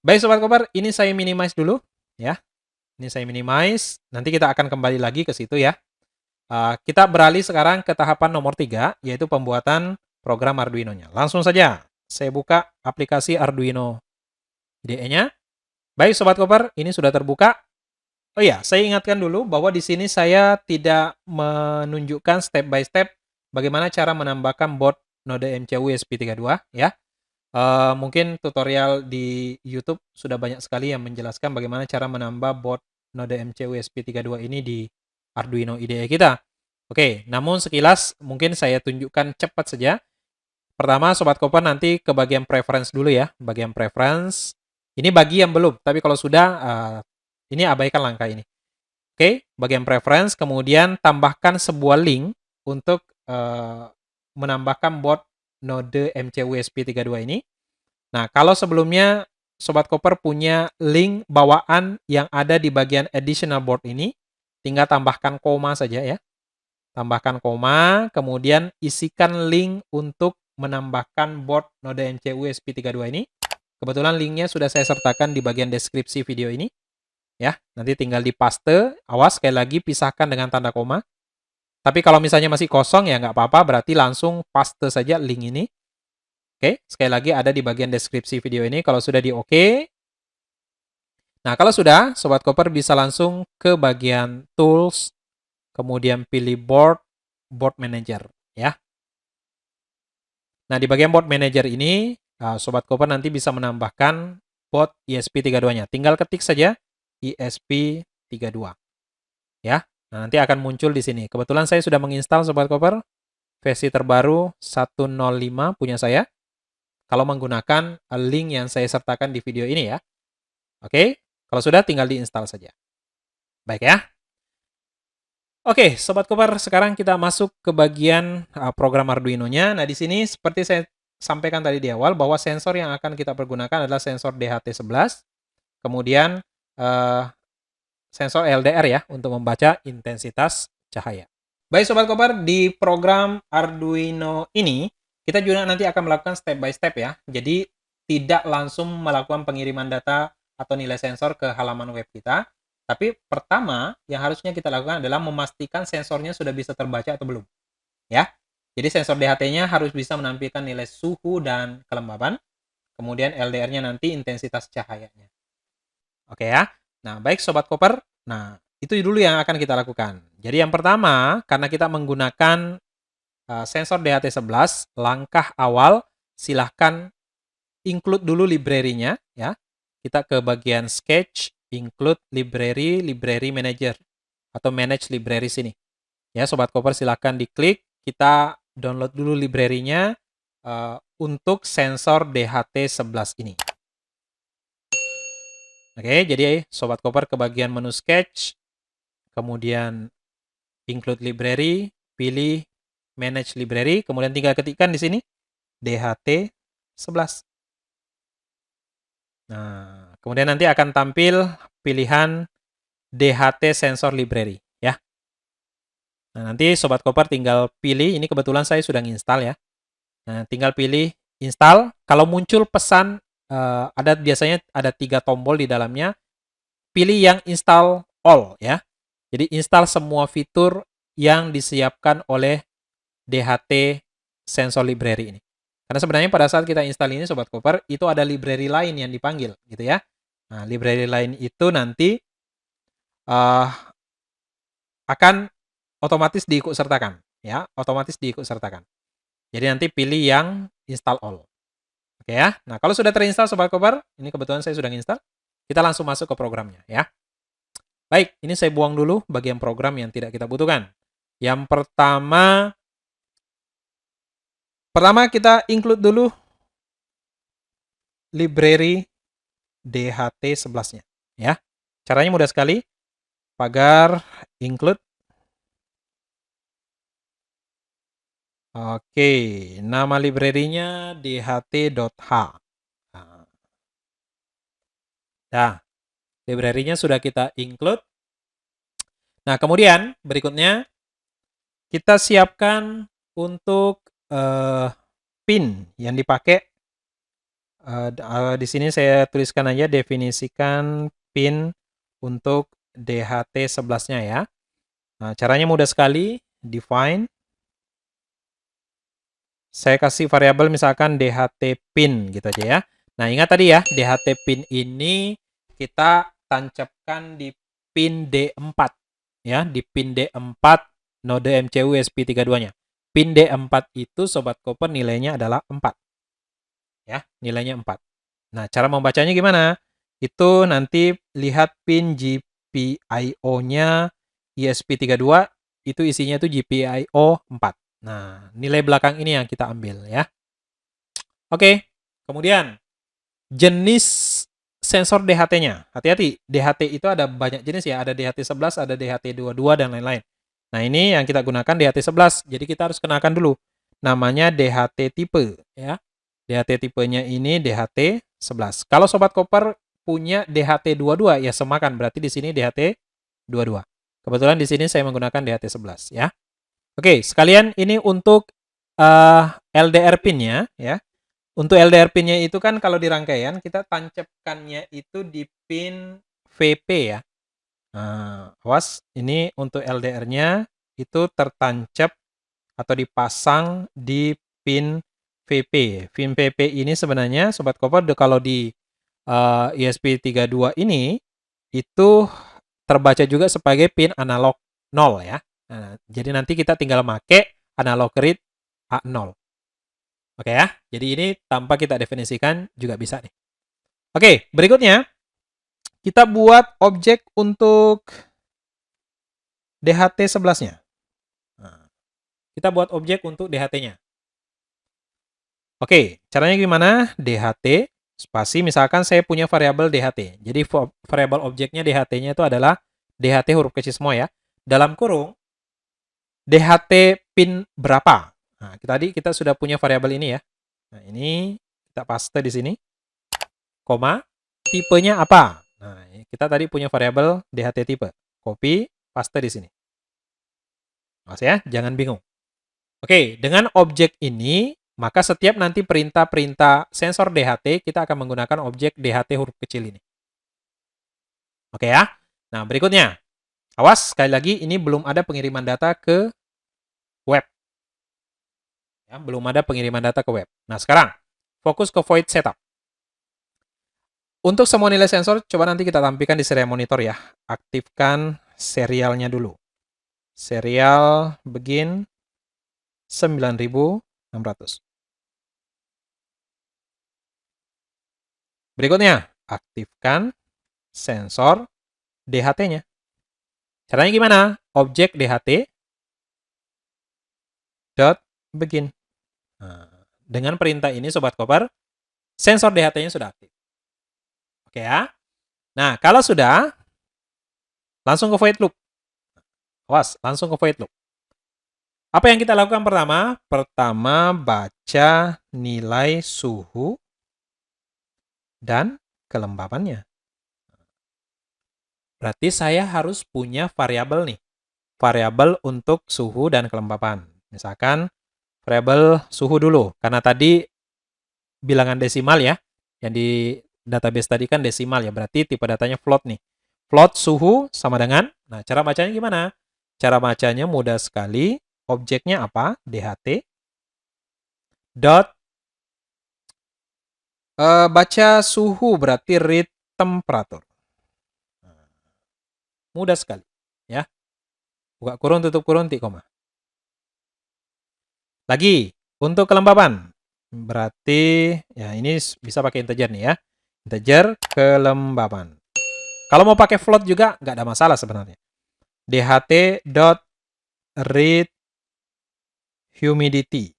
Baik Sobat Koper, ini saya minimize dulu ya. Ini saya minimize, nanti kita akan kembali lagi ke situ ya. Kita beralih sekarang ke tahapan nomor 3, yaitu pembuatan program Arduino-nya. Langsung saja, saya buka aplikasi Arduino IDE-nya. Baik Sobat Koper, ini sudah terbuka. Oh iya, saya ingatkan dulu bahwa di sini saya tidak menunjukkan step by step bagaimana cara menambahkan board node MCU ESP32 ya. Mungkin tutorial di YouTube sudah banyak sekali yang menjelaskan bagaimana cara menambah board node MCU ESP32 ini di Arduino IDE kita. Oke, namun sekilas mungkin saya tunjukkan cepat saja. Pertama, Sobat Koper nanti ke bagian preference dulu ya. Bagian preference. Ini bagi yang belum, tapi kalau sudah, ini abaikan langkah ini. Oke, bagian preference, kemudian tambahkan sebuah link untuk menambahkan board node MCU ESP32 ini. Nah, kalau sebelumnya Sobat Koper punya link bawaan yang ada di bagian additional board ini, tinggal tambahkan koma saja ya. Tambahkan koma, kemudian isikan link untuk menambahkan board node MCU ESP32 ini. Kebetulan linknya sudah saya sertakan di bagian deskripsi video ini. Ya, nanti tinggal di paste. Awas, sekali lagi pisahkan dengan tanda koma. Tapi kalau misalnya masih kosong ya nggak apa-apa, berarti langsung paste saja link ini. Oke, sekali lagi ada di bagian deskripsi video ini. Kalau sudah di oke. Nah, kalau sudah, Sobat Koper bisa langsung ke bagian tools, kemudian pilih board manager ya. Nah, di bagian board manager ini, Sobat Koper nanti bisa menambahkan board ESP32-nya. Tinggal ketik saja ESP32 ya. Nah, nanti akan muncul di sini. Kebetulan saya sudah menginstal Sobat Koper versi terbaru 105 punya saya. Kalau menggunakan link yang saya sertakan di video ini ya. Oke, kalau sudah tinggal diinstal saja. Baik ya. Oke, Sobat Koper, sekarang kita masuk ke bagian program Arduino-nya. Nah, di sini seperti saya sampaikan tadi di awal bahwa sensor yang akan kita pergunakan adalah sensor DHT11, kemudian sensor LDR ya untuk membaca intensitas cahaya. Baik Sobat Koper, di program Arduino ini kita juga nanti akan melakukan step by step ya. Jadi tidak langsung melakukan pengiriman data atau nilai sensor ke halaman web kita. Tapi pertama yang harusnya kita lakukan adalah memastikan sensornya sudah bisa terbaca atau belum. Ya. Jadi sensor DHT-nya harus bisa menampilkan nilai suhu dan kelembaban. Kemudian LDR-nya nanti intensitas cahayanya. Oke ya. Nah, baik Sobat Koper. Nah, itu dulu yang akan kita lakukan. Jadi yang pertama, karena kita menggunakan sensor DHT11, langkah awal silahkan include dulu library-nya ya. Kita ke bagian sketch, include library manager atau manage library sini. Ya, Sobat Koper silahkan diklik, kita download dulu library-nya untuk sensor DHT11 ini. Oke, jadi Sobat Koper ke bagian menu sketch, kemudian include library, pilih manage library, kemudian tinggal ketikkan di sini DHT11. Nah, kemudian nanti akan tampil pilihan DHT sensor library ya. Nah, nanti Sobat Koper tinggal pilih, ini kebetulan saya sudah install ya. Nah, tinggal pilih install. Kalau muncul pesan biasanya ada 3 tombol di dalamnya. Pilih yang install all ya. Jadi install semua fitur yang disiapkan oleh DHT sensor library ini. Karena sebenarnya pada saat kita install ini Sobat Koper, itu ada library lain yang dipanggil gitu ya. Nah, library lain itu nanti akan otomatis diikutsertakan ya, otomatis diikutsertakan. Jadi nanti pilih yang install all. Oke ya. Nah, kalau sudah terinstall Sobat Koper, ini kebetulan saya sudah install, kita langsung masuk ke programnya ya. Baik, ini saya buang dulu bagian program yang tidak kita butuhkan. Yang pertama kita include dulu library DHT11-nya ya. Caranya mudah sekali. Pagar include. Oke, nama library-nya dht.h. Nah, library-nya sudah kita include. Nah, kemudian berikutnya kita siapkan untuk pin yang dipakai Di sini saya tuliskan aja definisikan pin untuk DHT11-nya ya. Nah, caranya mudah sekali, define. Saya kasih variabel misalkan DHT pin gitu aja ya. Nah, ingat tadi ya, DHT pin ini kita tancapkan di pin D4 ya, di pin D4 node MCU ESP32-nya. Pin D4 itu sobat koper nilainya adalah 4. Ya, nilainya 4. Nah, cara membacanya gimana? Itu nanti lihat pin GPIO-nya ESP32 itu isinya itu GPIO 4. Nah, nilai belakang ini yang kita ambil ya. Oke, kemudian jenis sensor DHT-nya. Hati-hati, DHT itu ada banyak jenis ya. Ada DHT11, ada DHT22, dan lain-lain. Nah, ini yang kita gunakan DHT11. Jadi kita harus kenakan dulu. Namanya DHT tipe ya. DHT tipenya ini DHT11. Kalau Sobat Koper punya DHT22 ya semakan. Berarti di sini DHT22. Kebetulan di sini saya menggunakan DHT11 ya. Oke, sekalian ini untuk LDR pin-nya ya. Untuk LDR pin-nya itu kan kalau di rangkaian kita tancapkannya itu di pin VP ya. Nah, awas ini untuk LDR-nya itu tertancap atau dipasang di pin VP. Pin VP ini sebenarnya Sobat Koper kalau di ESP32 ini itu terbaca juga sebagai pin analog 0 ya. Nah, jadi nanti kita tinggal make analog read A0. Oke ya, jadi ini tanpa kita definisikan juga bisa nih. Oke, berikutnya kita buat objek untuk DHT11-nya. Nah, kita buat objek untuk DHT-nya. Oke, caranya gimana? DHT, spasi, misalkan saya punya variabel DHT. Jadi variabel objeknya DHT-nya itu adalah DHT huruf kecil semua ya. Dalam kurung, DHT pin berapa? Nah, tadi kita sudah punya variabel ini ya. Nah, ini kita paste di sini. Koma, tipenya apa? Nah, kita tadi punya variabel DHT tipe. Copy, paste di sini. Mas ya, jangan bingung. Oke, dengan objek ini, maka setiap nanti perintah-perintah sensor DHT, kita akan menggunakan objek DHT huruf kecil ini. Oke ya. Nah, berikutnya. Awas, sekali lagi, ini belum ada pengiriman data ke web. Ya, belum ada pengiriman data ke web. Nah, sekarang, fokus ke void setup. Untuk semua nilai sensor, coba nanti kita tampilkan di serial monitor ya. Aktifkan serialnya dulu. Serial begin 9600. Berikutnya, aktifkan sensor DHT-nya. Caranya gimana? Objek DHT dot begin. Nah, dengan perintah ini Sobat Koper, sensor DHT-nya sudah aktif. Oke ya. Nah, kalau sudah, langsung ke void loop. Awas, langsung ke void loop. Apa yang kita lakukan pertama? Pertama, baca nilai suhu dan kelembabannya. Berarti saya harus punya variabel nih. Variabel untuk suhu dan kelembapan. Misalkan variabel suhu dulu. Karena tadi bilangan desimal ya. Yang di database tadi kan desimal ya. Berarti tipe datanya float nih. Float suhu sama dengan, nah cara bacanya gimana? Cara bacanya mudah sekali. Objeknya apa? DHT. Dot. Baca suhu berarti read temperature. Mudah sekali. Ya. Buka kurung, tutup kurung, titik koma. Lagi, untuk kelembapan. Berarti, ya ini bisa pakai integer nih ya. Integer kelembapan. Kalau mau pakai float juga, nggak ada masalah sebenarnya. DHT dot read humidity.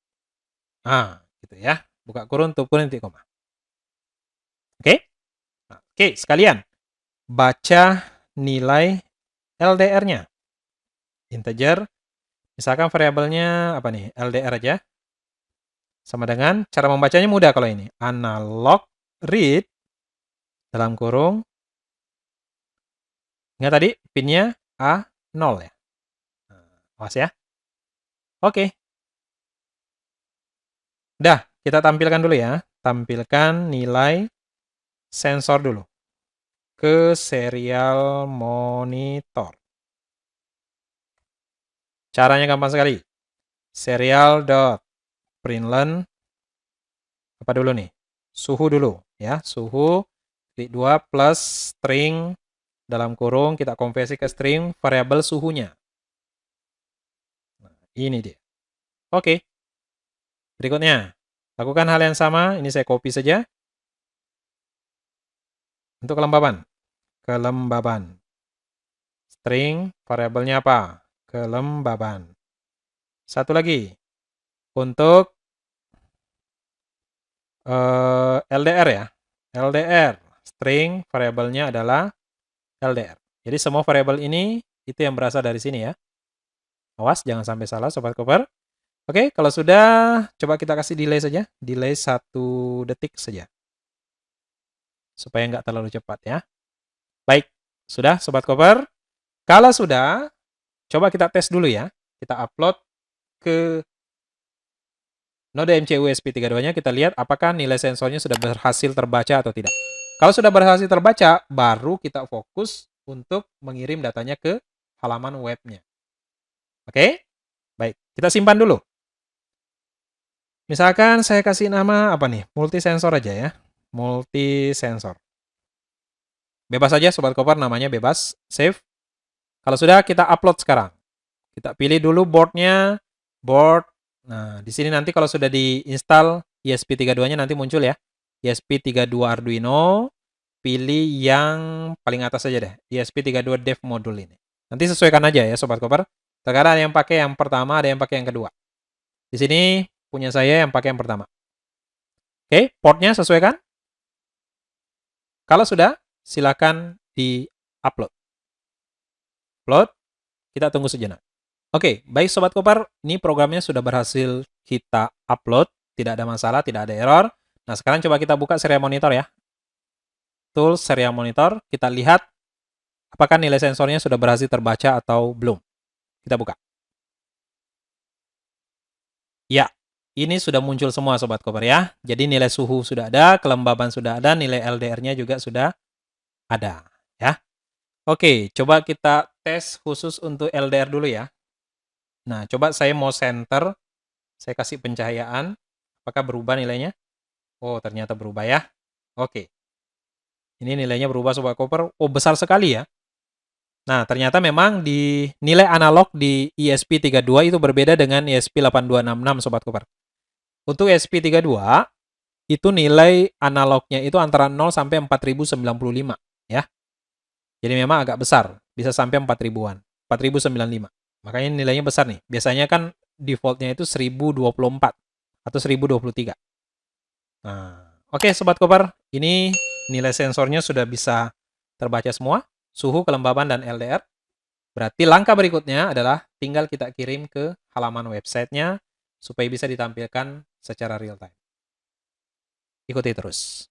Nah, gitu ya. Buka kurung, tutup kurung, titik koma. Oke? Nah, oke, sekalian. Baca nilai LDR-nya. Integer. Misalkan variabelnya apa nih? LDR aja. Sama dengan, cara membacanya mudah kalau ini. Analog read, dalam kurung. Ingat tadi, pinnya A0 ya. Awas ya. Oke. Udah, kita tampilkan dulu ya. tampilkan nilai sensor dulu ke serial monitor. Caranya gampang sekali. Serial.println apa dulu nih? Suhu dulu ya, suhu klik 2 plus string dalam kurung kita konversi ke string variabel suhunya. Nah, ini dia. Oke. Berikutnya, lakukan hal yang sama, ini saya copy saja. Untuk kelembaban. Kelembaban. String variabelnya apa? Kelembaban. Satu lagi. Untuk LDR ya. LDR. String variabelnya adalah LDR. Jadi semua variabel ini itu yang berasal dari sini ya. Awas jangan sampai salah Sobat Koper. Oke, kalau sudah coba kita kasih delay saja. Delay 1 detik saja. Supaya nggak terlalu cepat ya. Baik, sudah Sobat Koper. Kalau sudah, coba kita tes dulu ya. Kita upload ke node MCU ESP32-nya, kita lihat apakah nilai sensornya sudah berhasil terbaca atau tidak. Kalau sudah berhasil terbaca, baru kita fokus untuk mengirim datanya ke halaman webnya. Oke? Baik, kita simpan dulu. Misalkan saya kasih nama apa nih? Multisensor aja ya. Multisensor. Bebas aja Sobat Koper, namanya bebas. Save. Kalau sudah, kita upload sekarang. Kita pilih dulu boardnya. Board. Nah, di sini nanti kalau sudah diinstal ESP32-nya nanti muncul ya. ESP32 Arduino. Pilih yang paling atas saja deh. ESP32 Dev Module ini. Nanti sesuaikan aja ya Sobat Koper. Sekarang ada yang pakai yang pertama, ada yang pakai yang kedua. Di sini punya saya yang pakai yang pertama. Oke, portnya sesuaikan. Kalau sudah, silakan di-upload. Upload, kita tunggu sejenak. Oke, baik Sobat Koper, ini programnya sudah berhasil kita upload. Tidak ada masalah, tidak ada error. Nah, sekarang coba kita buka serial monitor ya. Tools serial monitor, kita lihat apakah nilai sensornya sudah berhasil terbaca atau belum. Kita buka. Ya, ini sudah muncul semua Sobat Koper ya. Jadi nilai suhu sudah ada, kelembaban sudah ada, nilai LDR-nya juga sudah ada ya. Oke, coba kita tes khusus untuk LDR dulu ya. Nah, coba saya mau center, saya kasih pencahayaan, apakah berubah nilainya? Oh, ternyata berubah ya. Oke. Ini nilainya berubah Sobat Koper. Oh, besar sekali ya. Nah, ternyata memang di nilai analog di ESP32 itu berbeda dengan ESP8266 Sobat Koper. Untuk ESP32 itu nilai analognya itu antara 0 sampai 4095 ya. Jadi memang agak besar, bisa sampai 4000-an, 4095. Makanya nilainya besar nih. Biasanya kan defaultnya itu 1024 atau 1023. Nah, oke Sobat Koper, ini nilai sensornya sudah bisa terbaca semua, suhu, kelembaban, dan LDR. Berarti langkah berikutnya adalah tinggal kita kirim ke halaman websitenya supaya bisa ditampilkan secara real time. Ikuti terus.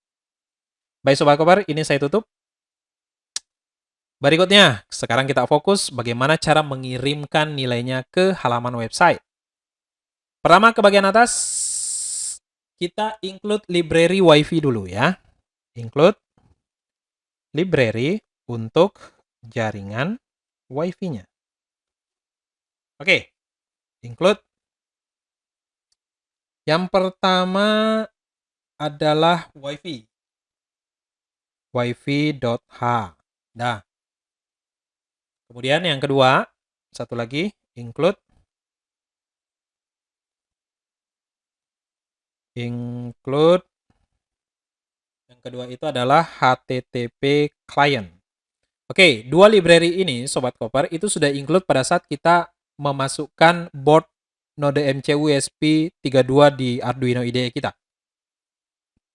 Baik Sobat Koper, ini saya tutup. Berikutnya, sekarang kita fokus bagaimana cara mengirimkan nilainya ke halaman website. Pertama ke bagian atas, kita include library WiFi dulu ya. Include library untuk jaringan WiFi-nya. Oke, include. Yang pertama adalah WiFi. WiFi.h. Nah, kemudian yang kedua, satu lagi, include yang kedua itu adalah HTTP client. Oke, dua library ini Sobat Koper itu sudah include pada saat kita memasukkan board node MCU ESP32 di Arduino IDE kita.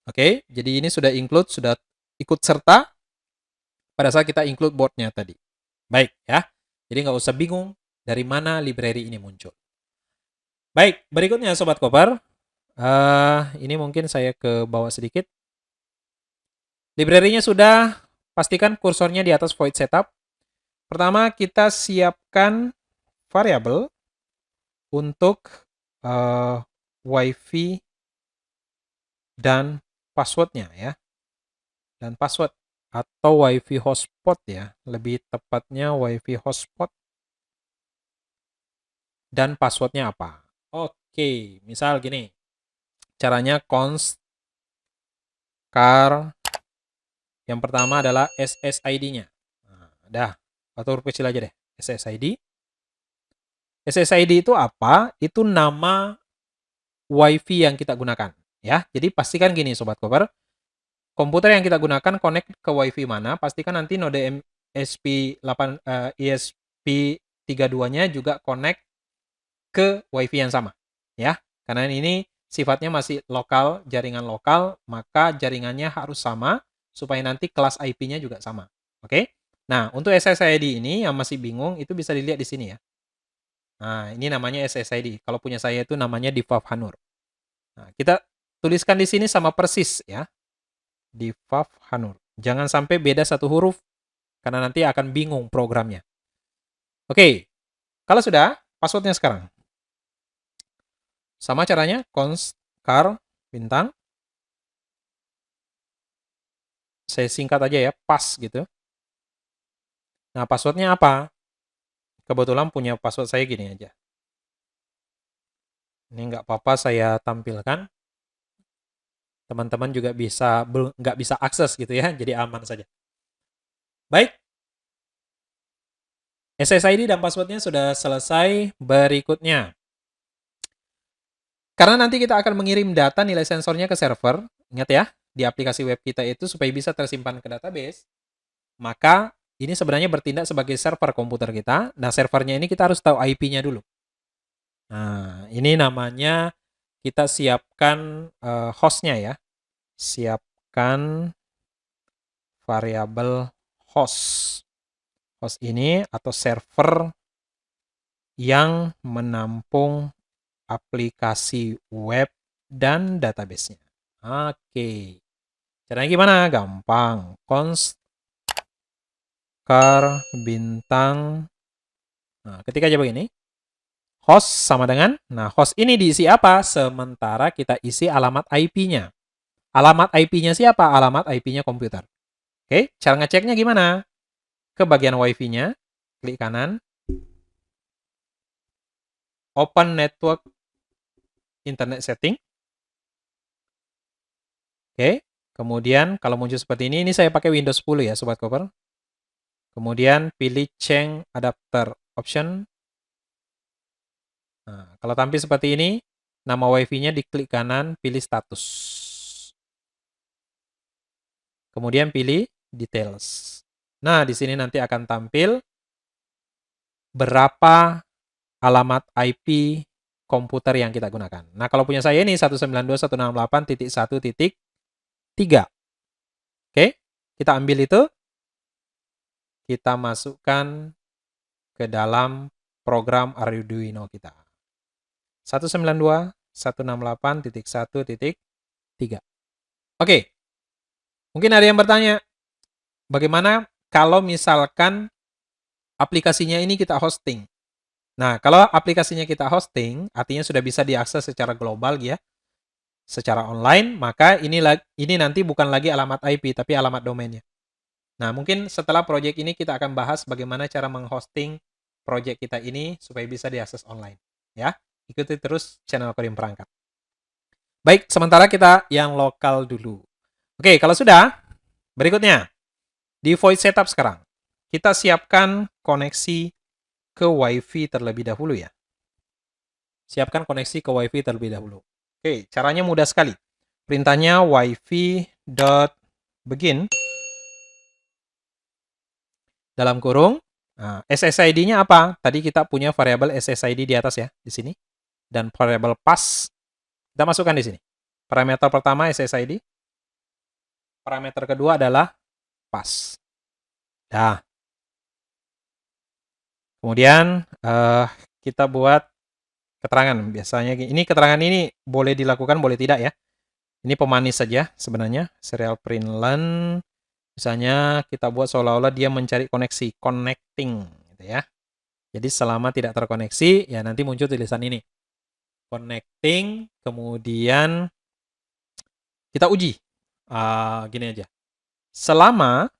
Oke, jadi ini sudah include, sudah ikut serta pada saat kita include boardnya tadi. Baik ya, jadi nggak usah bingung dari mana library ini muncul. Baik, berikutnya Sobat Koper, ini mungkin saya ke bawah sedikit. Library-nya sudah, pastikan kursornya di atas void setup. Pertama, kita siapkan variabel untuk WiFi dan passwordnya ya. Dan password atau WiFi hotspot ya. Lebih tepatnya WiFi hotspot. Dan passwordnya apa? Oke, misal gini. Caranya const car. Yang pertama adalah SSID-nya. Nah, dah, atau huruf kecil aja deh. SSID. SSID itu apa? Itu nama WiFi yang kita gunakan. Ya, jadi pastikan gini Sobat Koper. Komputer yang kita gunakan connect ke WiFi mana, pastikan nanti node ESP8 ESP32-nya juga connect ke WiFi yang sama, ya. Karena ini sifatnya masih lokal, jaringan lokal, maka jaringannya harus sama supaya nanti kelas IP-nya juga sama. Oke? Nah, untuk SSID ini yang masih bingung itu bisa dilihat di sini ya. Nah, ini namanya SSID. Kalau punya saya itu namanya Divav Hanur. Nah, kita tuliskan di sini sama persis ya. Divav Hanur. Jangan sampai beda satu huruf karena nanti akan bingung programnya. Oke. Kalau sudah, passwordnya sekarang. Sama caranya, const car bintang. Saya singkat aja ya, pas gitu. Nah, passwordnya apa? Kebetulan punya password saya gini aja. Ini nggak apa-apa saya tampilkan. Teman-teman juga bisa nggak bisa akses gitu ya, jadi aman saja. Baik. SSID dan passwordnya sudah selesai. Berikutnya. Karena nanti kita akan mengirim data nilai sensornya ke server. Ingat ya, di aplikasi web kita itu supaya bisa tersimpan ke database. Maka ini sebenarnya bertindak sebagai server komputer kita. Nah, servernya ini kita harus tahu IP-nya dulu. Nah, ini namanya kita siapkan hostnya ya. Siapkan variabel host. Host ini atau server yang menampung aplikasi web dan database-nya. Oke. Caranya gimana? Gampang. Const car bintang. Nah, ketika aja begini. Host sama dengan, nah host ini diisi apa? Sementara kita isi alamat IP-nya. Alamat IP-nya siapa? Alamat IP-nya komputer. Oke, cara ngeceknya gimana? Ke bagian WiFi-nya, klik kanan, open network internet setting. Oke, kemudian kalau muncul seperti ini saya pakai Windows 10 ya Sobat Koper. Kemudian pilih change adapter option. Nah, kalau tampil seperti ini, nama WiFi-nya diklik kanan, pilih status. Kemudian pilih details. Nah, di sini nanti akan tampil berapa alamat IP komputer yang kita gunakan. Nah, kalau punya saya ini 192.168.1.3. Oke, kita ambil itu, kita masukkan ke dalam program Arduino kita. 192.168.1.3. Oke, mungkin ada yang bertanya, bagaimana kalau misalkan aplikasinya ini kita hosting? Nah, kalau aplikasinya kita hosting, artinya sudah bisa diakses secara global ya, secara online, maka ini nanti bukan lagi alamat IP, tapi alamat domainnya. Nah, mungkin setelah proyek ini kita akan bahas bagaimana cara menghosting proyek kita ini supaya bisa diakses online. Ya, ikuti terus channel Kodim Perangkat. Baik, sementara kita yang lokal dulu. Oke, kalau sudah, berikutnya, di void setup sekarang. Kita siapkan koneksi ke WiFi terlebih dahulu ya. Siapkan koneksi ke WiFi terlebih dahulu. Oke, caranya mudah sekali. Perintahnya wifi.begin dalam kurung. Nah, SSID-nya apa? Tadi kita punya variabel SSID di atas ya, di sini. Dan variabel pass kita masukkan di sini. Parameter pertama SSID. Parameter kedua adalah pass. Nah, kemudian kita buat keterangan. Biasanya ini keterangan ini boleh dilakukan, boleh tidak ya. Ini pemanis saja sebenarnya. Serial print len. Misalnya kita buat seolah-olah dia mencari koneksi, connecting gitu ya. Jadi selama tidak terkoneksi, ya nanti muncul tulisan ini. Connecting, kemudian kita uji. Gini aja. Selama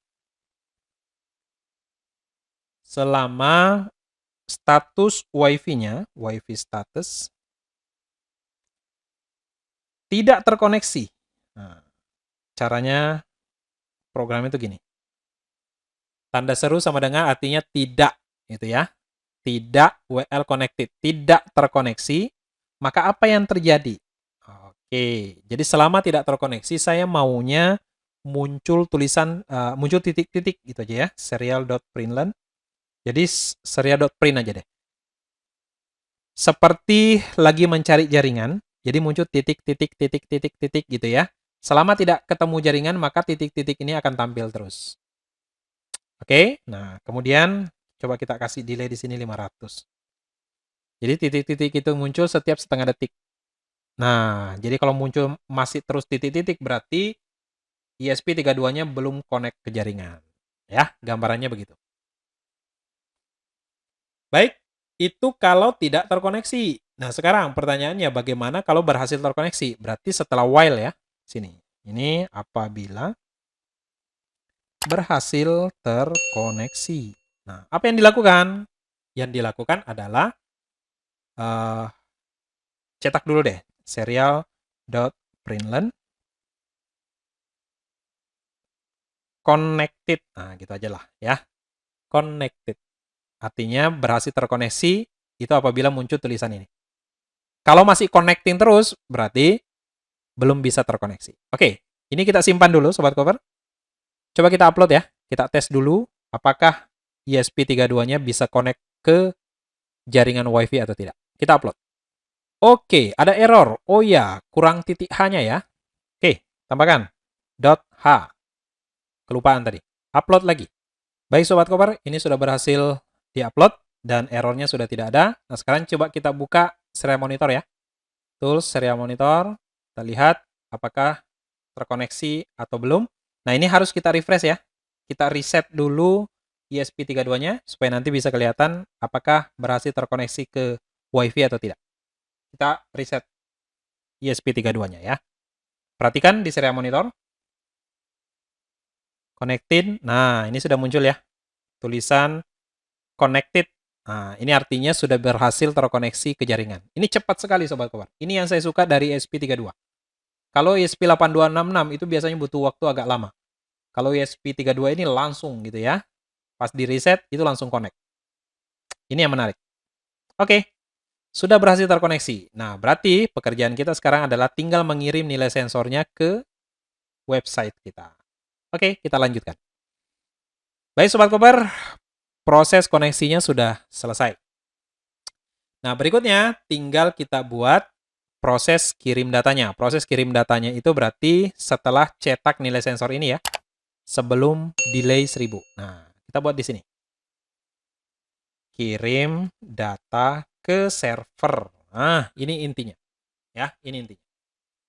status WiFi-nya, WiFi status tidak terkoneksi. Nah, caranya program itu gini. Tanda seru sama dengan artinya tidak, gitu ya. Tidak WL connected, tidak terkoneksi, maka apa yang terjadi? Oke, jadi selama tidak terkoneksi, saya maunya muncul tulisan, muncul titik-titik gitu aja ya, serial.println. Jadi serial.print aja deh. Seperti lagi mencari jaringan, jadi muncul titik-titik-titik-titik-titik gitu ya. Selama tidak ketemu jaringan, maka titik-titik ini akan tampil terus. Oke, nah kemudian coba kita kasih delay di sini 500. Jadi titik-titik itu muncul setiap setengah detik. Nah, jadi kalau muncul masih terus titik-titik berarti ESP32-nya belum connect ke jaringan. Ya, gambarannya begitu. Baik, itu kalau tidak terkoneksi. Nah, sekarang pertanyaannya bagaimana kalau berhasil terkoneksi? Berarti setelah while ya. Sini. Ini apabila berhasil terkoneksi. Nah, apa yang dilakukan? Yang dilakukan adalah cetak dulu deh serial.println connected. Nah, gitu aja lah ya. Connected. Artinya berhasil terkoneksi itu apabila muncul tulisan ini. Kalau masih connecting terus, berarti belum bisa terkoneksi. Oke, ini kita simpan dulu Sobat Cover. Coba kita upload ya. Kita tes dulu apakah ESP32-nya bisa connect ke jaringan WiFi atau tidak. Kita upload. Oke, ada error. Oh ya, kurang titik H-nya ya. Oke, tambahkan .h. Kelupaan tadi. Upload lagi. Baik Sobat Cover, ini sudah berhasil di-upload dan errornya sudah tidak ada. Nah, sekarang coba kita buka serial monitor ya. Tools serial monitor. Kita lihat apakah terkoneksi atau belum. Nah, ini harus kita refresh ya. Kita reset dulu ESP32-nya supaya nanti bisa kelihatan apakah berhasil terkoneksi ke WiFi atau tidak. Kita reset ESP32-nya ya. Perhatikan di serial monitor. Connected. Nah, ini sudah muncul ya. Tulisan connected. Nah, ini artinya sudah berhasil terkoneksi ke jaringan. Ini cepat sekali Sobat Cover. Ini yang saya suka dari ESP32. Kalau ESP8266 itu biasanya butuh waktu agak lama. Kalau ESP32 ini langsung gitu ya. Pas di reset itu langsung connect. Ini yang menarik. Oke, sudah berhasil terkoneksi. Nah, berarti pekerjaan kita sekarang adalah tinggal mengirim nilai sensornya ke website kita. Oke, kita lanjutkan. Baik Sobat Koper, proses koneksinya sudah selesai. Nah, berikutnya tinggal kita buat proses kirim datanya. Proses kirim datanya itu berarti setelah cetak nilai sensor ini ya, sebelum delay 1000. Nah, kita buat di sini. Kirim data ke server. Nah, ini intinya. Ya, ini intinya.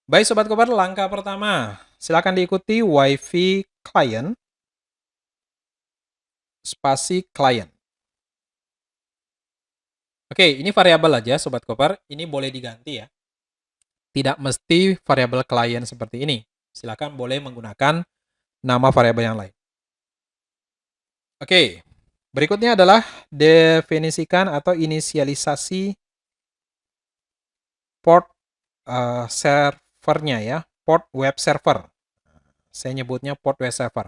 Baik Sobat Koper, langkah pertama. Silakan diikuti WiFi client spasi client. Oke, ini variabel aja Sobat Koper. Ini boleh diganti ya. Tidak mesti variabel client seperti ini. Silakan boleh menggunakan nama variabel yang lain. Oke, berikutnya adalah definisikan atau inisialisasi port servernya ya, port web server. Saya nyebutnya port web server.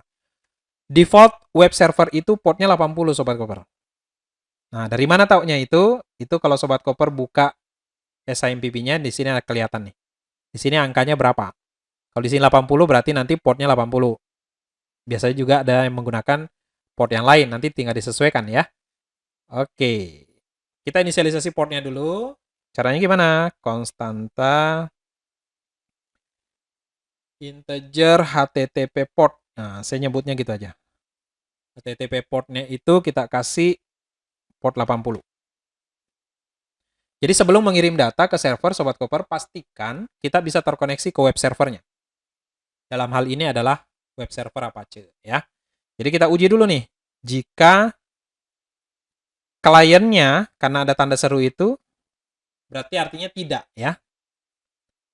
Default web server itu portnya 80 Sobat Koper. Nah, dari mana taunya itu? Itu kalau Sobat Koper buka SIMPP-nya, di sini ada kelihatan nih. Di sini angkanya berapa? Kalau di sini 80 berarti nanti portnya 80. Biasanya juga ada yang menggunakan port yang lain, nanti tinggal disesuaikan ya. Oke, kita inisialisasi portnya dulu. Caranya gimana? Konstanta integer HTTP port. Nah, saya nyebutnya gitu aja. HTTP portnya itu kita kasih port 80. Jadi sebelum mengirim data ke server, Sobat Koper, pastikan kita bisa terkoneksi ke web servernya. Dalam hal ini adalah web server Apache ya. Jadi kita uji dulu nih. Jika kliennya, karena ada tanda seru itu, berarti artinya tidak ya.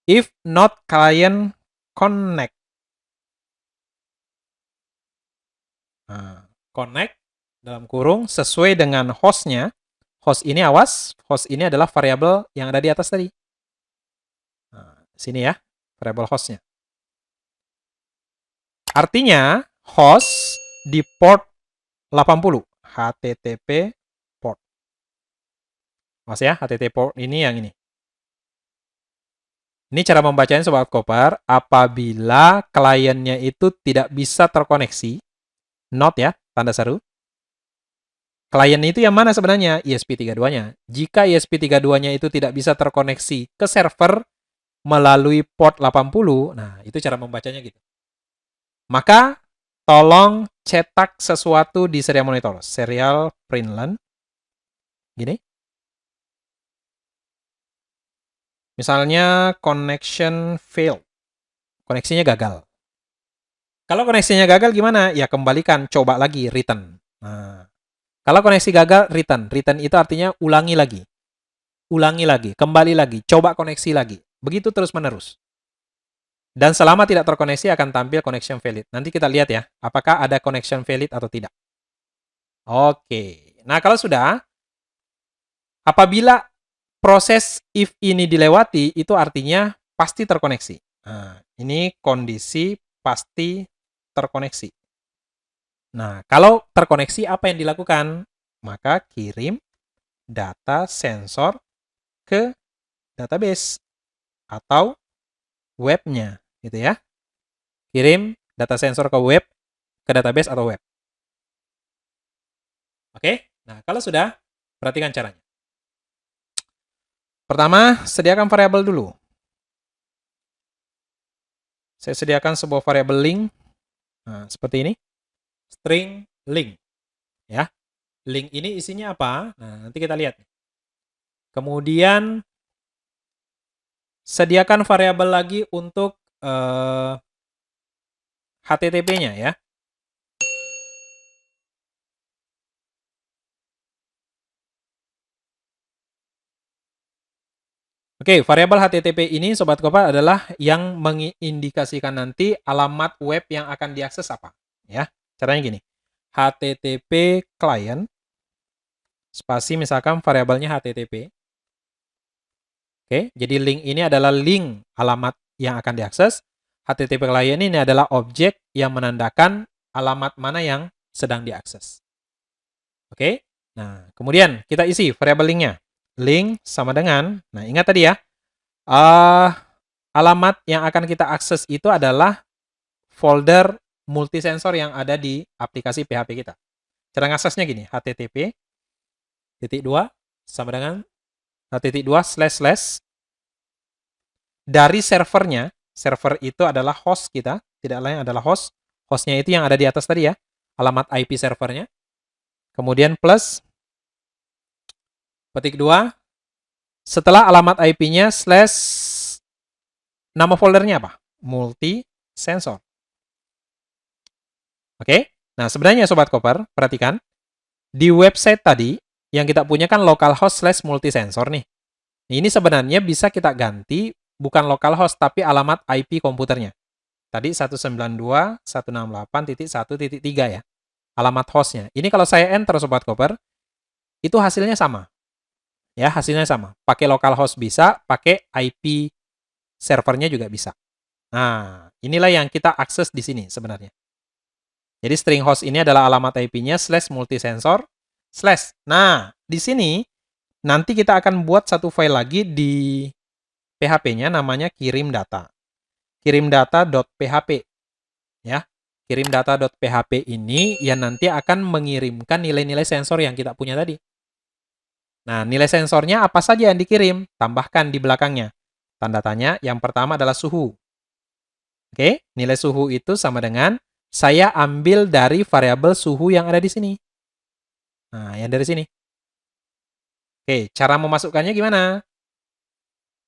If not client connect. Nah, connect dalam kurung sesuai dengan hostnya. Host ini awas, host ini adalah variabel yang ada di atas tadi. Nah, sini ya, variabel hostnya. Artinya, host di port 80, HTTP port. Mas ya, HTTP port ini yang ini. Ini cara membacanya Sobat Koper, apabila kliennya itu tidak bisa terkoneksi, not ya, tanda seru. Klien itu yang mana sebenarnya? ESP32-nya. Jika ESP32-nya itu tidak bisa terkoneksi ke server melalui port 80, nah itu cara membacanya gitu. Maka tolong cetak sesuatu di serial monitor, serial println. Gini. Misalnya connection failed. Koneksinya gagal. Kalau koneksinya gagal gimana? Ya kembalikan, coba lagi, return. Nah, kalau koneksi gagal, return. Return itu artinya ulangi lagi. Ulangi lagi, kembali lagi, coba koneksi lagi. Begitu terus-menerus. Dan selama tidak terkoneksi akan tampil connection failed. Nanti kita lihat ya, apakah ada connection failed atau tidak. Oke. Nah, kalau sudah, apabila proses if ini dilewati, itu artinya pasti terkoneksi. Nah, ini kondisi pasti terkoneksi. Nah, kalau terkoneksi apa yang dilakukan? Maka kirim data sensor ke database atau webnya, gitu ya. Kirim data sensor ke web, ke database atau web. Oke? Nah, kalau sudah, perhatikan caranya. Pertama, sediakan variabel dulu. Saya sediakan sebuah variabel link. Nah, seperti ini. String link. Ya. Link ini isinya apa? Nah, nanti kita lihat. Kemudian, sediakan variabel lagi untuk HTTP-nya ya. Oke, variabel HTTP ini Sobat Kopa adalah yang mengindikasikan nanti alamat web yang akan diakses apa. Ya, caranya gini. HTTP client, spasi misalkan variabelnya HTTP. Oke, jadi link ini adalah link alamat yang akan diakses. HTTP client ini adalah objek yang menandakan alamat mana yang sedang diakses. Oke, nah kemudian kita isi variabel linknya. Link sama dengan, nah ingat tadi ya, alamat yang akan kita akses itu adalah folder multisensor yang ada di aplikasi PHP kita. Cara ngaksesnya gini, http /2 sama dengan http // dari servernya. Server itu adalah host kita, tidak lain adalah host. Hostnya itu yang ada di atas tadi ya, alamat IP servernya. Kemudian plus petik 2, setelah alamat IP-nya slash nama foldernya apa? Multisensor. Oke? Nah, sebenarnya Sobat Koper, perhatikan. Di website tadi, yang kita punya kan localhost / multisensor nih. Ini sebenarnya bisa kita ganti bukan localhost, tapi alamat IP komputernya. Tadi 192.168.1.3 ya. Alamat hostnya. Ini kalau saya enter Sobat Koper, itu hasilnya sama. Ya, hasilnya sama. Pakai localhost bisa, pakai IP servernya juga bisa. Nah, inilah yang kita akses di sini sebenarnya. Jadi string host ini adalah alamat IP-nya /multisensor /. Nah, di sini nanti kita akan buat satu file lagi di PHP-nya namanya kirim data. Kirim data.php. Ya. Kirim data.php ini yang nanti akan mengirimkan nilai-nilai sensor yang kita punya tadi. Nah, nilai sensornya apa saja yang dikirim? Tambahkan di belakangnya. Tanda tanya, yang pertama adalah suhu. Oke, nilai suhu itu sama dengan saya ambil dari variabel suhu yang ada di sini. Nah, yang dari sini. Oke, cara memasukkannya gimana?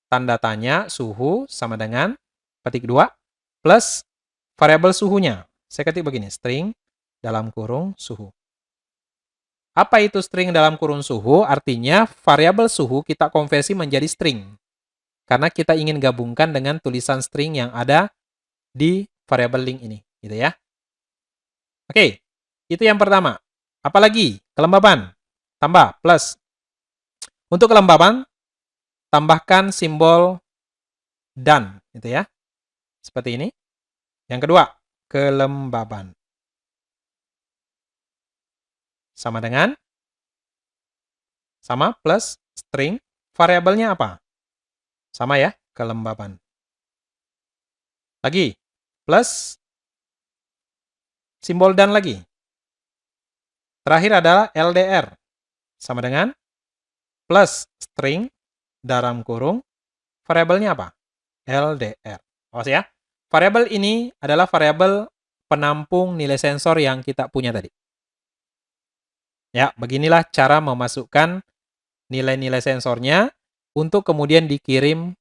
Tanda tanya suhu sama dengan petik 2 plus variabel suhunya. Saya ketik begini, string dalam kurung suhu. Apa itu string dalam kurung suhu? Artinya variabel suhu kita konversi menjadi string. Karena kita ingin gabungkan dengan tulisan string yang ada di variabel link ini, gitu ya. Oke. Itu yang pertama. Apalagi? Kelembaban. Tambah, plus. Untuk kelembaban, tambahkan simbol dan, gitu ya. Seperti ini. Yang kedua, kelembaban. Sama dengan, sama plus string, variabelnya apa? Sama ya, kelembaban. Lagi, plus simbol dan lagi. Terakhir adalah LDR. Sama dengan plus string dalam kurung, variabelnya apa? LDR. Awas ya. Variabel ini adalah variabel penampung nilai sensor yang kita punya tadi. Ya, beginilah cara memasukkan nilai-nilai sensornya untuk kemudian dikirim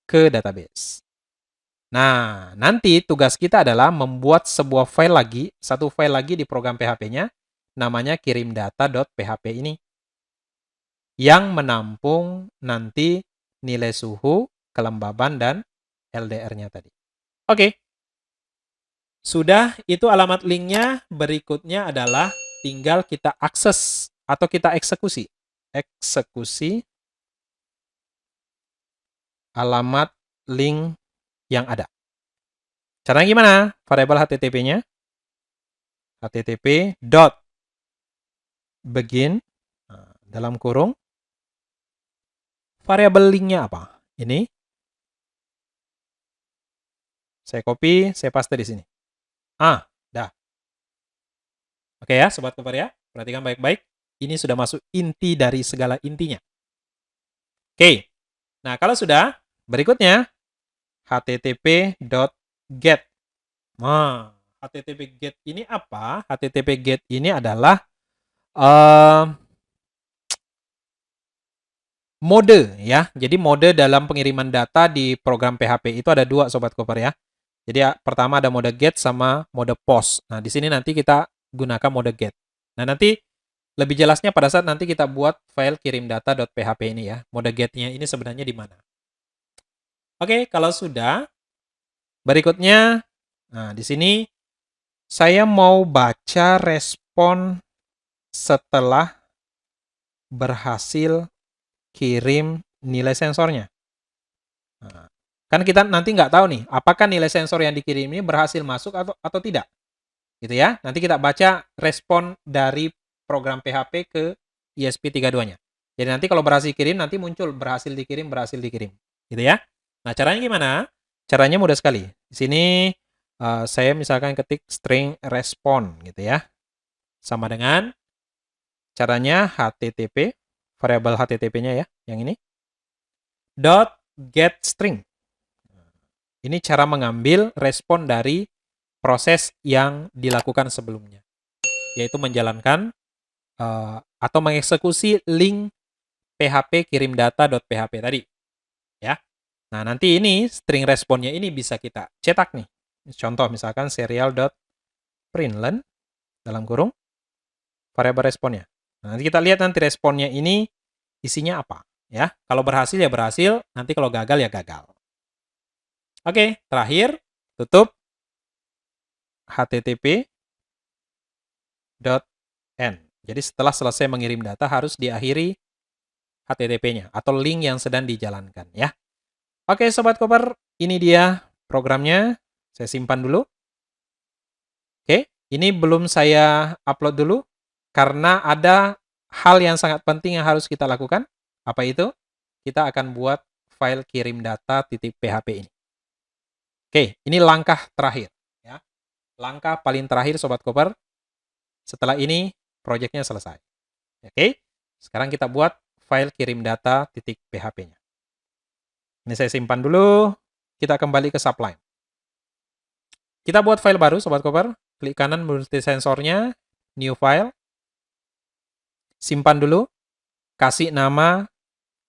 ke database. Nah, nanti tugas kita adalah membuat sebuah file lagi, satu file lagi di program PHP-nya, namanya kirimdata.php ini. Yang menampung nanti nilai suhu, kelembaban, dan LDR-nya tadi. Oke. Sudah, itu alamat linknya. Berikutnya adalah tinggal kita akses atau kita eksekusi. Eksekusi alamat link yang ada. Caranya gimana? Variabel HTTP-nya. http.begin dalam kurung. Variabel linknya apa? Ini. Saya copy, saya paste di sini. Dah. Oke ya, Sobat Koper ya. Perhatikan baik-baik. Ini sudah masuk inti dari segala intinya. Oke. Nah, kalau sudah, berikutnya http.get. Nah, http get ini apa? http get ini adalah mode ya. Jadi mode dalam pengiriman data di program PHP itu ada dua, Sobat Koper ya. Jadi pertama ada mode get sama mode post. Nah, di sini nanti kita gunakan mode get. Nah, nanti lebih jelasnya pada saat nanti kita buat file kirimdata.php ini ya. Mode get-nya ini sebenarnya di mana. Oke, kalau sudah, berikutnya, nah di sini saya mau baca respon setelah berhasil kirim nilai sensornya. Nah, kan kita nanti nggak tahu nih, apakah nilai sensor yang dikirim ini berhasil masuk atau tidak. Gitu ya. Nanti kita baca respon dari program PHP ke ESP32-nya. Jadi nanti kalau berhasil kirim, nanti muncul berhasil dikirim. Gitu ya. Nah, caranya gimana? Caranya mudah sekali. Di sini saya misalkan ketik string respon gitu ya. Sama dengan caranya HTTP, variabel HTTP-nya ya, yang ini. .get string. Ini cara mengambil respon dari proses yang dilakukan sebelumnya, yaitu menjalankan atau mengeksekusi link PHP kirimdata.php tadi. Ya. Nah, nanti ini string responnya ini bisa kita cetak nih. Contoh misalkan serial.println dalam kurung variabel responnya. Nah, nanti kita lihat nanti responnya ini isinya apa. Ya, kalau berhasil ya berhasil, nanti kalau gagal ya gagal. Oke, terakhir tutup http.n. Jadi setelah selesai mengirim data harus diakhiri HTTP-nya atau link yang sedang dijalankan ya. Oke Sobat Koper, ini dia programnya. Saya simpan dulu. Oke, ini belum saya upload dulu karena ada hal yang sangat penting yang harus kita lakukan. Apa itu? Kita akan buat file kirim data.php ini. Oke, ini langkah terakhir ya. Langkah paling terakhir Sobat Koper. Setelah ini proyeknya selesai. Oke, sekarang kita buat file kirim data.php-nya. Ini saya simpan dulu, kita kembali ke subline. Kita buat file baru, Sobat Koper. Klik kanan multisensornya, new file. Simpan dulu, kasih nama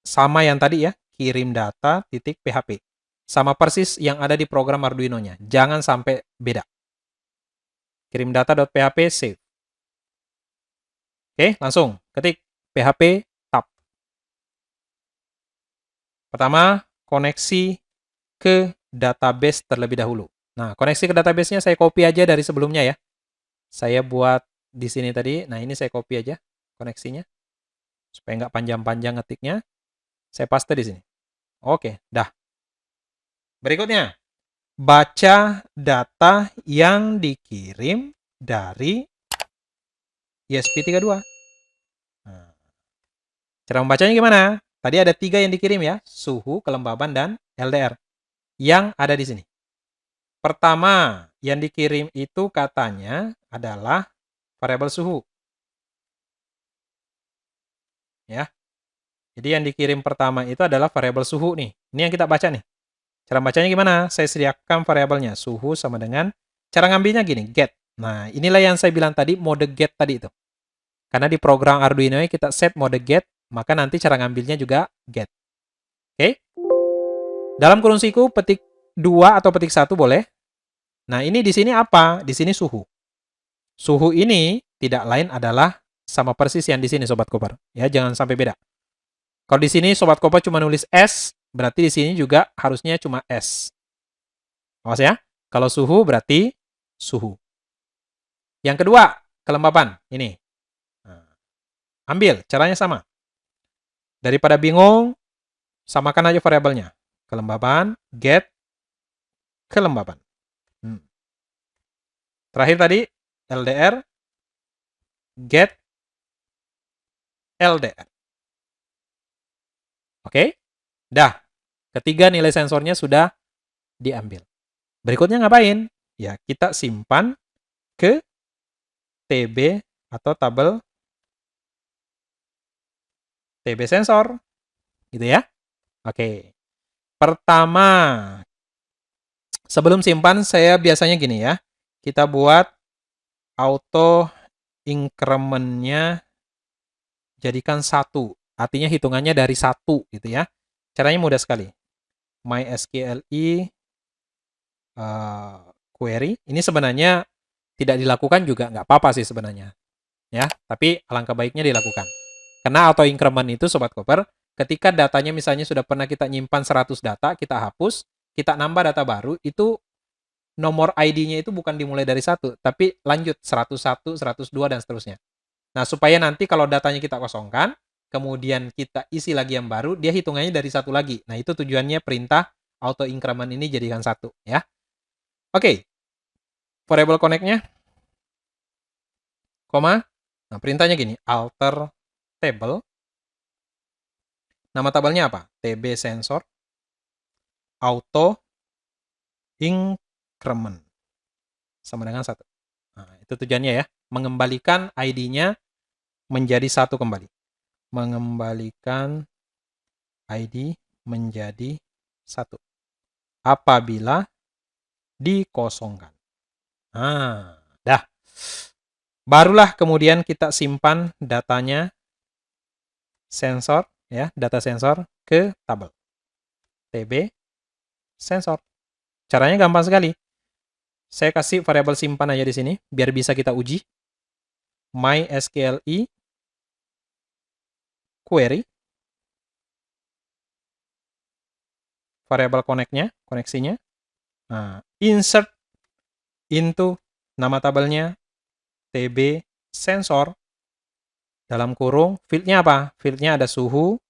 sama yang tadi ya, kirim data.php. Sama persis yang ada di program Arduino-nya. Jangan sampai beda. Kirim data.php, save. Oke, langsung ketik php tab. Pertama, koneksi ke database terlebih dahulu. Nah, koneksi ke database-nya saya copy aja dari sebelumnya ya. Saya buat di sini tadi. Nah, ini saya copy aja koneksinya supaya nggak panjang-panjang ngetiknya. Saya paste di sini. Oke, dah. Berikutnya, baca data yang dikirim dari ESP32. Nah, cara membacanya gimana? Tadi ada 3 yang dikirim ya, suhu, kelembaban, dan LDR. Yang ada di sini. Pertama, yang dikirim itu katanya adalah variabel suhu. Ya. Jadi yang dikirim pertama itu adalah variabel suhu nih. Ini yang kita baca nih. Cara bacanya gimana? Saya sediakan variabelnya. Suhu sama dengan, cara ngambilnya gini, get. Nah, inilah yang saya bilang tadi, mode get tadi itu. Karena di program Arduino kita set mode get, maka nanti cara ngambilnya juga get. Oke? Dalam kurung siku, petik 2 atau petik 1 boleh. Nah, ini di sini apa? Di sini suhu. Suhu ini tidak lain adalah sama persis yang di sini, Sobat Koper. Ya, jangan sampai beda. Kalau di sini Sobat Koper cuma nulis S, berarti di sini juga harusnya cuma S. Awas ya. Kalau suhu berarti suhu. Yang kedua, kelembapan. Ini. Nah, ambil, caranya sama. Daripada bingung, samakan aja variabelnya. Kelembaban, get, kelembaban. Terakhir tadi, LDR, get, LDR. Oke? Dah. Ketiga nilai sensornya sudah diambil. Berikutnya ngapain? Ya, kita simpan ke TB atau tabel TB sensor. Gitu ya. Oke. Pertama, sebelum simpan saya biasanya gini ya. Kita buat auto increment-nya jadikan 1. Artinya hitungannya dari 1 gitu ya. Caranya mudah sekali. MySQLi query. Ini sebenarnya tidak dilakukan juga nggak apa-apa sih sebenarnya. Ya, tapi alangkah baiknya dilakukan. Karena auto increment itu Sobat Koper, ketika datanya misalnya sudah pernah kita nyimpan 100 data, kita hapus, kita nambah data baru, itu nomor ID-nya itu bukan dimulai dari 1, tapi lanjut 101, 102, dan seterusnya. Nah, supaya nanti kalau datanya kita kosongkan, kemudian kita isi lagi yang baru, dia hitungannya dari 1 lagi. Nah, itu tujuannya perintah auto increment ini jadikan 1. Ya. Oke. Variable connect-nya, koma. Nah, perintahnya gini, alter table. Nama tabelnya apa? TB sensor auto increment sama dengan 1. Nah, itu tujuannya ya, mengembalikan ID-nya menjadi 1 kembali. Mengembalikan ID menjadi 1 apabila dikosongkan. Nah, dah. Barulah kemudian kita simpan datanya sensor ya, data sensor ke tabel TB sensor. Caranya gampang sekali. Saya kasih variabel simpan aja di sini biar bisa kita uji. MySQLi query. Variabel connect-nya, koneksinya. Nah, insert into nama tabelnya TB sensor. Dalam kurung, field-nya apa? Field-nya ada suhu,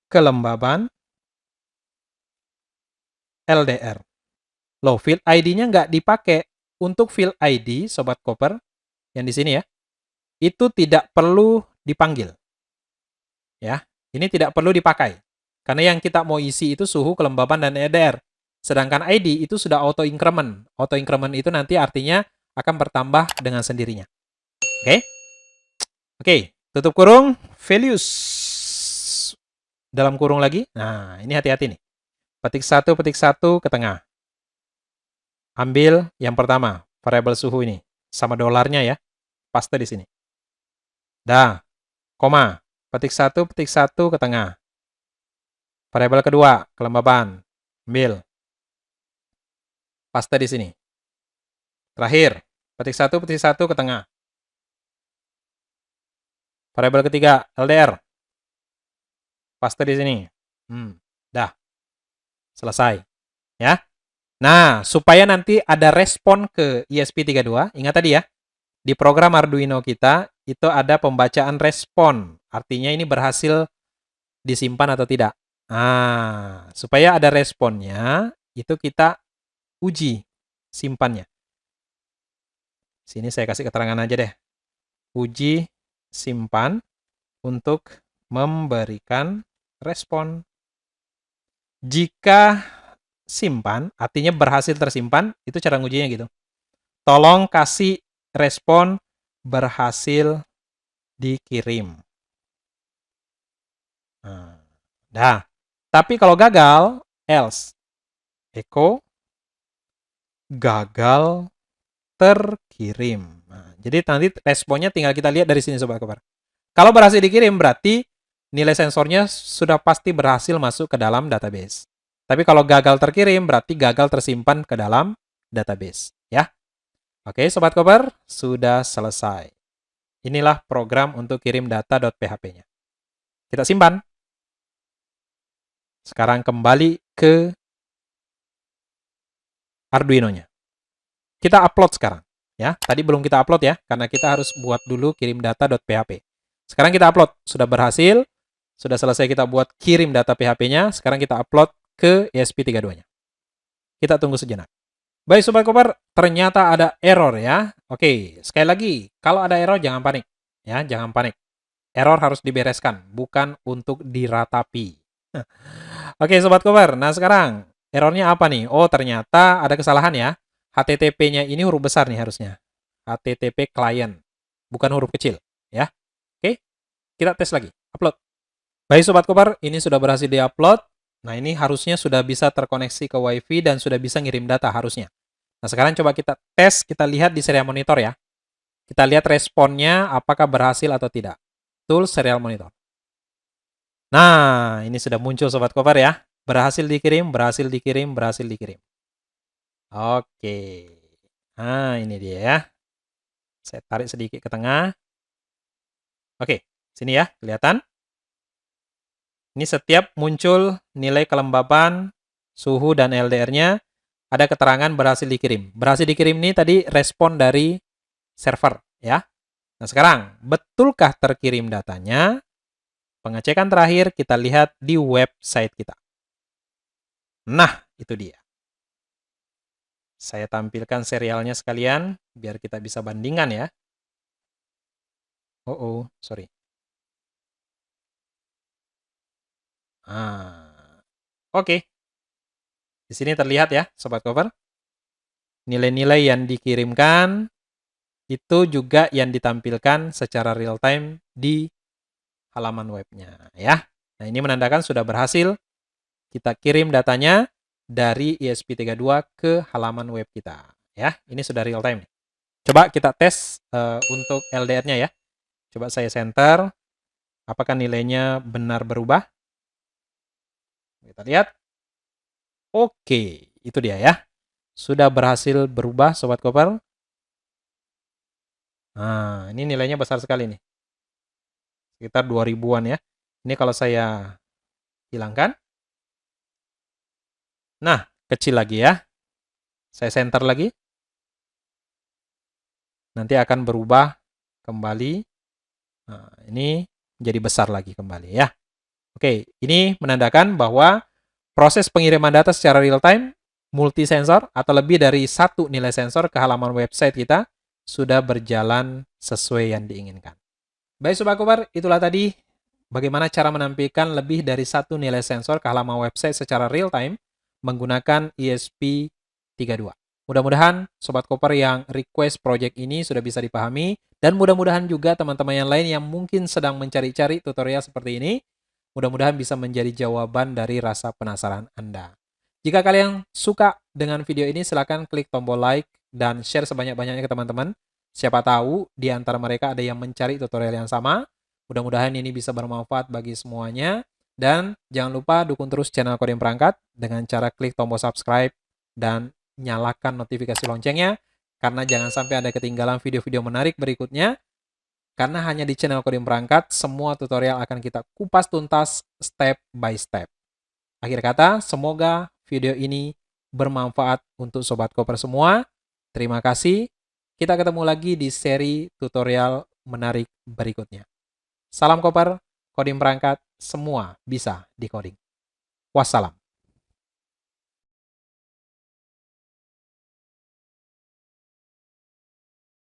kelembaban, LDR. Loh, field ID-nya nggak dipakai. Untuk field ID, Sobat Koper, yang di sini ya, itu tidak perlu dipanggil. Ya, ini tidak perlu dipakai. Karena yang kita mau isi itu suhu, kelembaban, dan LDR. Sedangkan ID itu sudah auto increment. Auto increment itu nanti artinya akan bertambah dengan sendirinya. Oke? Oke, tutup kurung, values. Dalam kurung lagi. Nah, ini hati-hati nih. Petik 1 ke tengah. Ambil yang pertama, variabel suhu ini. Sama dolarnya ya. Paste di sini. Dah, koma. Petik 1 ke tengah. Variabel kedua, kelembaban. Ambil. Paste di sini. Terakhir, petik 1 ke tengah. Variabel ketiga, LDR. Paste di sini. Dah. Selesai. Ya. Nah, supaya nanti ada respon ke ESP32, ingat tadi ya, di program Arduino kita itu ada pembacaan respon. Artinya ini berhasil disimpan atau tidak. Nah, supaya ada responnya, itu kita uji simpannya. Sini saya kasih keterangan aja deh. Uji simpan untuk memberikan respon. Jika simpan, artinya berhasil tersimpan, itu cara ngujinya gitu. Tolong kasih respon berhasil dikirim. Nah, tapi kalau gagal, else. Echo gagal terkirim. Nah, jadi nanti responnya tinggal kita lihat dari sini Sobat Koper. Kalau berhasil dikirim berarti nilai sensornya sudah pasti berhasil masuk ke dalam database. Tapi kalau gagal terkirim berarti gagal tersimpan ke dalam database. Ya. Oke Sobat Koper, sudah selesai. Inilah program untuk kirim data.php-nya. Kita simpan. Sekarang kembali ke Arduino-nya. Kita upload sekarang. Ya, tadi belum kita upload ya, karena kita harus buat dulu kirim data.php. Sekarang kita upload, sudah berhasil, sudah selesai kita buat kirim data PHP-nya, sekarang kita upload ke ESP32-nya. Kita tunggu sejenak. Baik Sobat Koper, ternyata ada error ya. Oke, sekali lagi, kalau ada error jangan panik. Ya, jangan panik. Error harus dibereskan, bukan untuk diratapi. Oke Sobat Koper, nah sekarang errornya apa nih? Oh ternyata ada kesalahan ya. HTTP-nya ini huruf besar nih harusnya. HTTP client, bukan huruf kecil. Ya, oke, kita tes lagi, upload. Baik Sobat Koper, ini sudah berhasil di-upload. Nah ini harusnya sudah bisa terkoneksi ke WiFi dan sudah bisa ngirim data harusnya. Nah sekarang coba kita tes, kita lihat di serial monitor ya. Kita lihat responnya apakah berhasil atau tidak. Tools serial monitor. Nah, ini sudah muncul Sobat Koper ya. Berhasil dikirim, berhasil dikirim, berhasil dikirim. Oke. Nah, ini dia ya. Saya tarik sedikit ke tengah. Oke, sini ya, kelihatan. Ini setiap muncul nilai kelembapan, suhu, dan LDR-nya, ada keterangan berhasil dikirim. Berhasil dikirim ini tadi respon dari server ya. Nah, sekarang, betulkah terkirim datanya? Pengecekan terakhir kita lihat di website kita. Nah, itu dia. Saya tampilkan serialnya sekalian, biar kita bisa bandingkan ya. Sorry. Oke. Di sini terlihat ya, Sobat Koper. Nilai-nilai yang dikirimkan, itu juga yang ditampilkan secara real time di halaman webnya ya. Nah, ini menandakan sudah berhasil kita kirim datanya dari ESP32 ke halaman web kita ya. Ini sudah real time. Coba kita tes untuk LDR-nya ya. Coba saya center. Apakah nilainya benar berubah? Kita lihat. Oke, itu dia ya. Sudah berhasil berubah Sobat Koper. Nah, ini nilainya besar sekali nih. Sekitar 2000-an ya. Ini kalau saya hilangkan. Nah, kecil lagi ya. Saya center lagi. Nanti akan berubah kembali. Nah, ini jadi besar lagi kembali ya. Oke, ini menandakan bahwa proses pengiriman data secara real time, multi sensor atau lebih dari satu nilai sensor ke halaman website kita sudah berjalan sesuai yang diinginkan. Baik Sobat Koper, itulah tadi bagaimana cara menampilkan lebih dari satu nilai sensor ke halaman website secara real time menggunakan ESP32. Mudah-mudahan Sobat Koper yang request project ini sudah bisa dipahami, dan mudah-mudahan juga teman-teman yang lain yang mungkin sedang mencari-cari tutorial seperti ini, mudah-mudahan bisa menjadi jawaban dari rasa penasaran Anda. Jika kalian suka dengan video ini, silakan klik tombol like dan share sebanyak-banyaknya ke teman-teman. Siapa tahu di antara mereka ada yang mencari tutorial yang sama. Mudah-mudahan ini bisa bermanfaat bagi semuanya. Dan jangan lupa dukung terus channel Koding Perangkat dengan cara klik tombol subscribe dan nyalakan notifikasi loncengnya, karena jangan sampai Anda ketinggalan video-video menarik berikutnya. Karena hanya di channel Koding Perangkat, semua tutorial akan kita kupas tuntas step by step. Akhir kata, semoga video ini bermanfaat untuk Sobat Koper semua. Terima kasih. Kita ketemu lagi di seri tutorial menarik berikutnya. Salam koper, coding perangkat, semua bisa di coding. Wassalam.